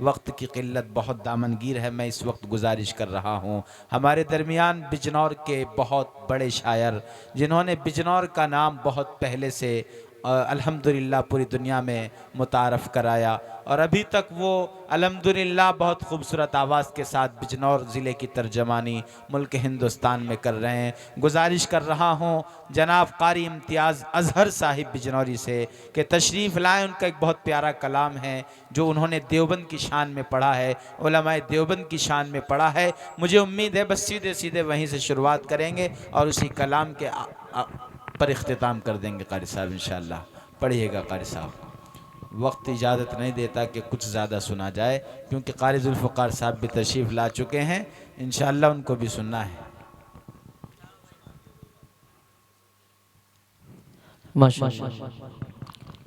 वक्त की क़िल्लत बहुत दामनगीर है, मैं इस वक्त गुजारिश कर रहा हूँ। हमारे दरमियान बिजनौर के बहुत बड़े शायर जिन्होंने बिजनौर का नाम बहुत पहले से अल्हम्दुलिल्लाह पूरी दुनिया में मुतारफ़ कराया, और अभी तक वो अल्हम्दुलिल्लाह बहुत खूबसूरत आवाज़ के साथ बिजनौर ज़िले की तर्जमानी मुल्क हिंदुस्तान में कर रहे हैं। गुजारिश कर रहा हूँ जनाब कारी इम्तियाज़ अज़हर साहिब बिजनौरी से कि तशरीफ़ लाएँ। उनका एक बहुत प्यारा कलाम है जो उन्होंने देवबंद की शान में पढ़ा है, उलमाए देवबंद की शान में पढ़ा है। मुझे उम्मीद है बस सीधे सीधे वहीं से शुरुआत करेंगे और उसी कलाम के पर इख्तिताम कर देंगे। कारी साहब इंशाअल्लाह पढ़िएगा। कारी साहब वक्त इजाज़त नहीं देता कि कुछ ज़्यादा सुना जाए, क्योंकि कारी ज़ुल्फ़िकार साहब भी तशरीफ़ ला चुके हैं, इंशाअल्लाह उनको भी सुनना है।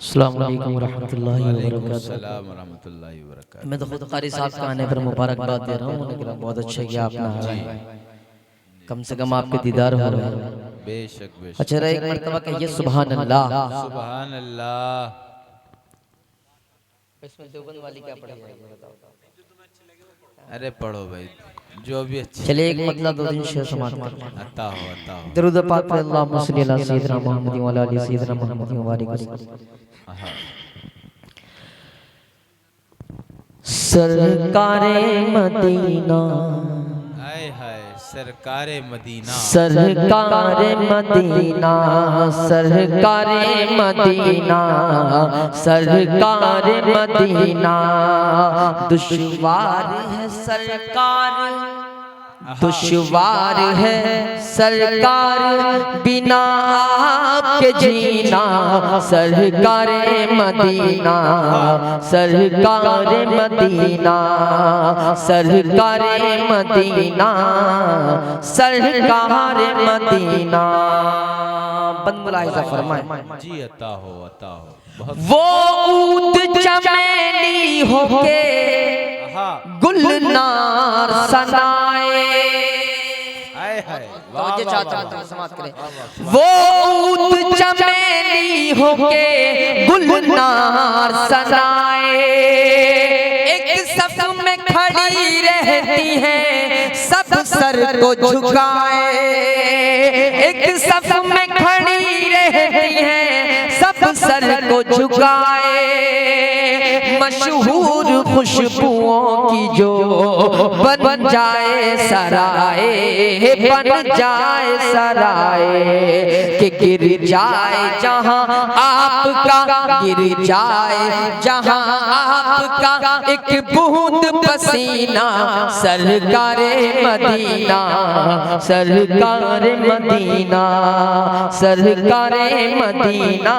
अस्सलाम वालेकुम रहमतुल्लाहि व बरकातहू। मैं तो खुद कारी साहब के आने पर मुबारकबाद दे रहा हूँ। उन्होंने बहुत अच्छा किया आपने, कम से कम आपके दीदार हो रहे हैं। बेशक बेशक। अच्छा एक मर्तबा कहिए सुभान अल्लाह। सुभान अल्लाह। इसमें देवबंद वाली क्या पढ़ी जाएगी बताओ? अरे पढ़ो भाई जो भी अच्छा। चलिए एक मतलब दो दिन शेर समाप्त करते हैं। अता हो। दरूद पाक पे अल्लाहुम्मा सल्ली अला सय्यिदिना मुहम्मद व अला आलि सय्यिदिना मुहम्मद व बारिक वसल्लम। सरकारे मदीना, हाय हाय सरकारे मदीना, सरकारे मदीना, सरकारे मदीना, सरकारे मदीना, दुश्वार है सरकार, दुश्वार है सरकार, बिना आपके जीना, सरकारे मदीना, सरकारे मदीना, सरकारे मदीना, सरकारे मदीना। बंदलाइज़ा फरमाए जी अता हो। वो ऊद चमेली होके गुलनार सनाए, वो ऊद चमेली होके गुलनार सनाए, एक सफ में खड़ी रहती है सब सर को झुकाए, एक सफ में खड़ी रहती है सब सर को झुकाए, मशहूर खुशबुओं की जो बन जाए सराय, बन जाए सराय, कि गिर जाए जहां आपका, गिर जाए जहां आपका एक बूंद पसीना, सरकारे मदीना, सरकारे मदीना, सरकारे मदीना,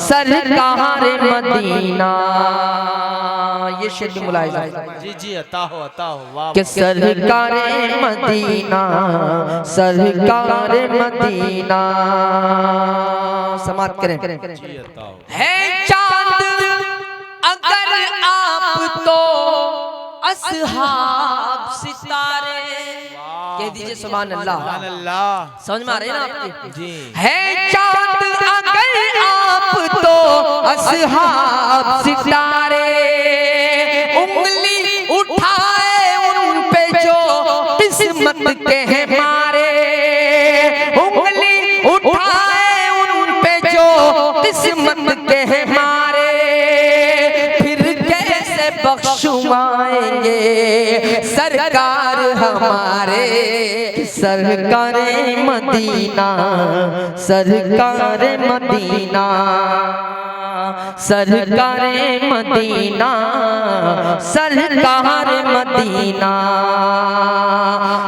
सरकारे मदीना। ये शेर मुलाहिजा जी अता हो वाह। कि सरकारे मदीना, सरकारे मदीना। समाप्त करें। है चांद अगर आप तो असहाब सितारे, कह दीजिए सुभान अल्लाह। समझ में आ रही है ना आपकी? जी। है चांद अगर आप तो असहाब सितारे, उंगली उठाए उन पे जो किस्मत के हैं मारे, उंगली उठाए उन पे जो किस्मत के हैं मारे, फिर कैसे बख्शवाएंगे सरकार हमारे, सरकारे मदीना, सरकारे मदीना, सरकारे मदीना, सरकारे मदीना।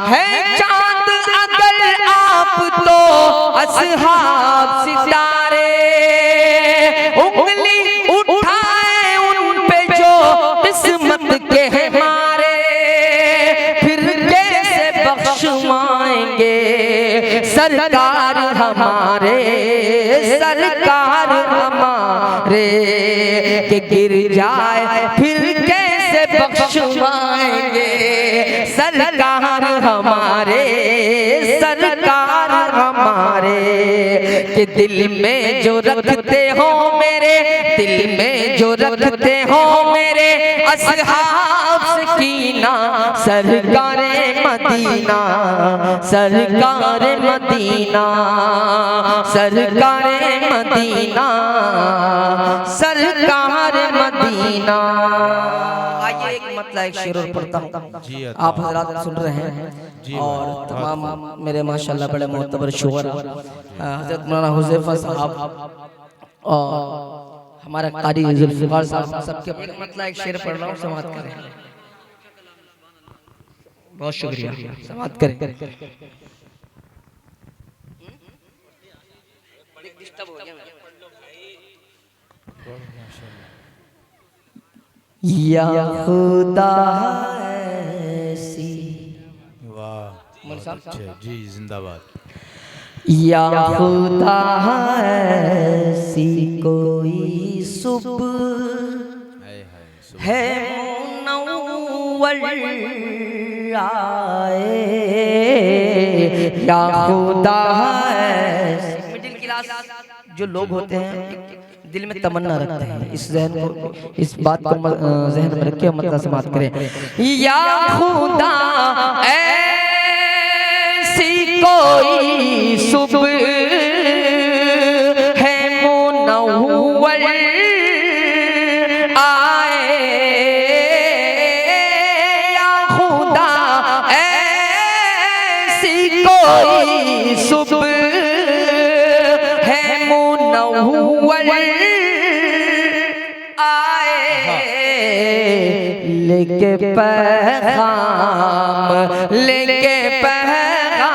है चांद अगर आप तो असहाब सितारे, उंगली उठाए उन पे जो किस्मत के हैं मारे, फिर कैसे बख्शवाएंगे सरकार हमारे, सरकार हमारे, कि गिर जाए फिर कैसे बख्शवाएंगे सरकार हमारे, सरकार हमारे कि दिल में जो रखते हो मेरे, दिल में जो रखते हो मेरे असहाब से कीना, सरकारे मदीना, सरकारे मदीना, सरकारे मदीना, सरकारे मदीना। आइए एक मतलब एक शेर और पढ़ता हूँ, आप हजरात सुन रहे हैं और तमाम मेरे माशाल्लाह बड़े मोतबर शोहरा हजरत मौलाना हुज़ैफा साहब और हमारा कारी जुल्फ़िकार साहब सबके मतलब एक शेर पढ़ रहा हूँ, समाअत करें। बहुत शुक्रिया, समाअत करें। या खुदा ऐसी, वाह जी जिंदाबाद। या खुदा ऐसी कोई सुबह है मुनव्वर आए, या खुदा ऐसी। मिडिल क्लास जो लोग होते हैं दिल में तमन्ना रखते हैं, इस जहन को, इस बात को जहन में रखे मतलब से बात करें। या खुदा ऐसी कोई सुबह है मुनव्वर आए, या खुदा ऐसी कोई सुबह है मुनव्वर लेके पैगाम, लेके पैगाम,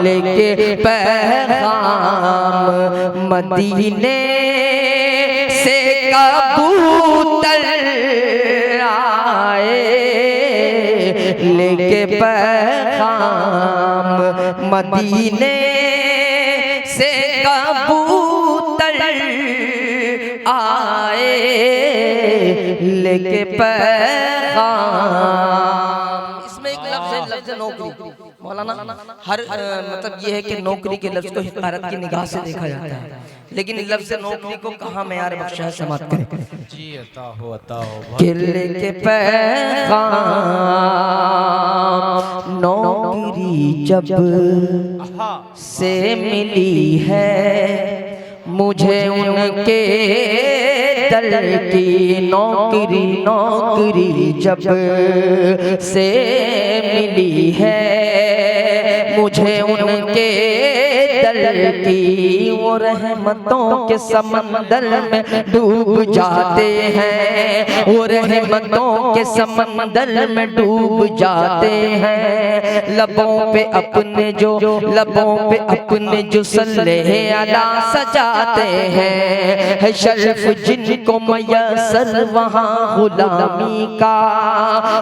लेके पैगाम मदीने से कबूतर आए, लेके पैगाम मदीने से कबूतर आए, लेके पैगाम। इसमें एक लफ्ज़ है, लफ्ज़ नौकरी। मौलाना हर मतलब ये है कि नौकरी के लफ्ज़ को हिकारत की निगाह से देखा जाता है, लेकिन लफ्ज़ नौकरी को कहाँ मेयार बख्शा है, समाअत करें। जी अता हो कि लेके पैगाम नौकरी जब से मिली है मुझे उनके दर की, नौकरी नौकरी जब से मिली है मुझे उनके दर की, वो रहमतों के समंदर में डूब जाते हैं, वो रहमतों के समंदर में डूब जाते हैं। लबों पे अपने जो, लबों पे अपने जो सल्ले अला सजाते हैं, शर्फ जिनको मयसर वहाँ गुलामी का,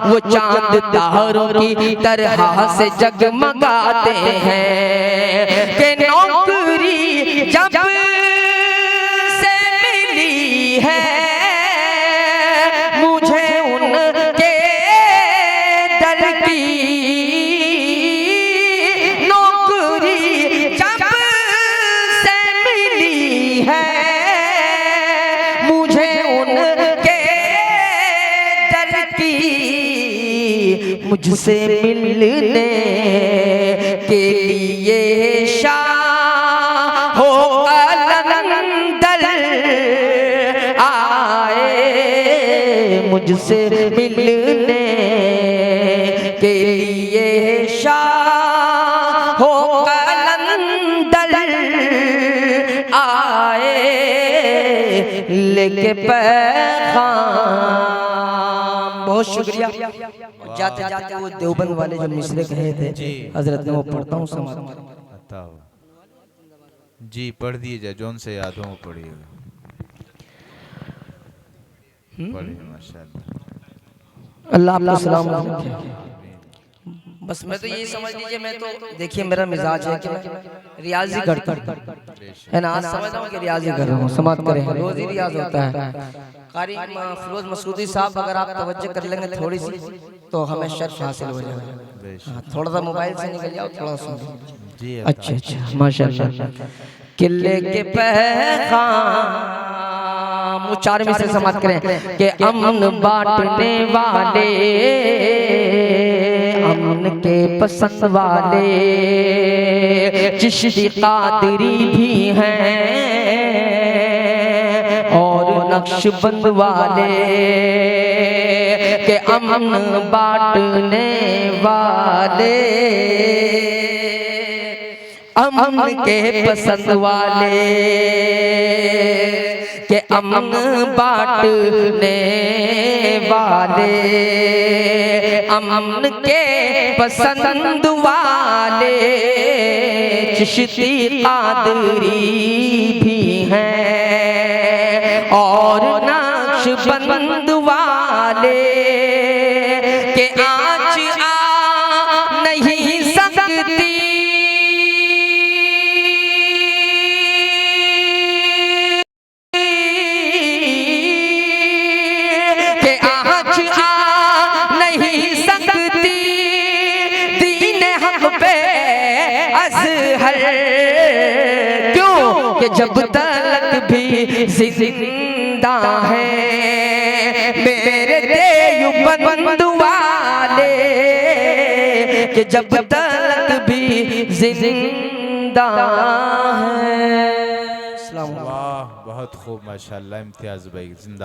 वो चांद तारों की तरह से जगमगाते हैं। कि नौकरी जब से मिली है मुझे उनके दर की, नौकरी जब से मिली है मुझे उनके दर की, मुझसे मिलने के लिए शाह हो कलंदर आए, मुझसे मिलने के लिए शाह हो कलंदर आए, लेके पैगाम। बहुत शुक्रिया। जाते जाते वो देवबंद वाले जो मिसरे कहे थे हजरत ने, वो पढ़ता हूँ, समाअत जी पढ़ दीजिए, जोन से याद हो पढ़िएगा। पढ़िए माशाअल्लाह। अल्लाह आपको सलाम रखे। बस मैं तो ये समझ लीजिए, मैं तो देखिए मेरा मिजाज है कि मैं रियाज ही करता है ना, आज समझ रहा हूँ कि रियाज ही कर रहा हूँ, समाअत करें। रोज ही रियाज होता है, कारी फिरोज मसूदी साहब, अगर आप तवज्जो कर लेंगे थोड़ी सी तो हमें शर्फ हासिल हो जाएगा। हाँ, थोड़ा सा मोबाइल से निकल जाओ, थोड़ा सा जी। अच्छा अच्छा माशाल्लाह। किले के पैगाम उच्चारण से समाप्त करें कि अमन बांटने वाले, अमन के पसंद वाले चिश्ती कादरी भी हैं और नक्शबंद वाले के अमन बांटने वाले, अमन के पसंद वाले के अमन बांटने वाले, अमन के पसंद वाले चिश्ती कादरी भी हैं और नक्शबंद वाले के आँच आ नहीं सकती कि जब तक भी जिंदा है मेरे देवबंद वाले, कि जब तक भी जिंदा है। वाह, बहुत खूब माशाल्लाह, इम्तियाज भाई जिंदा।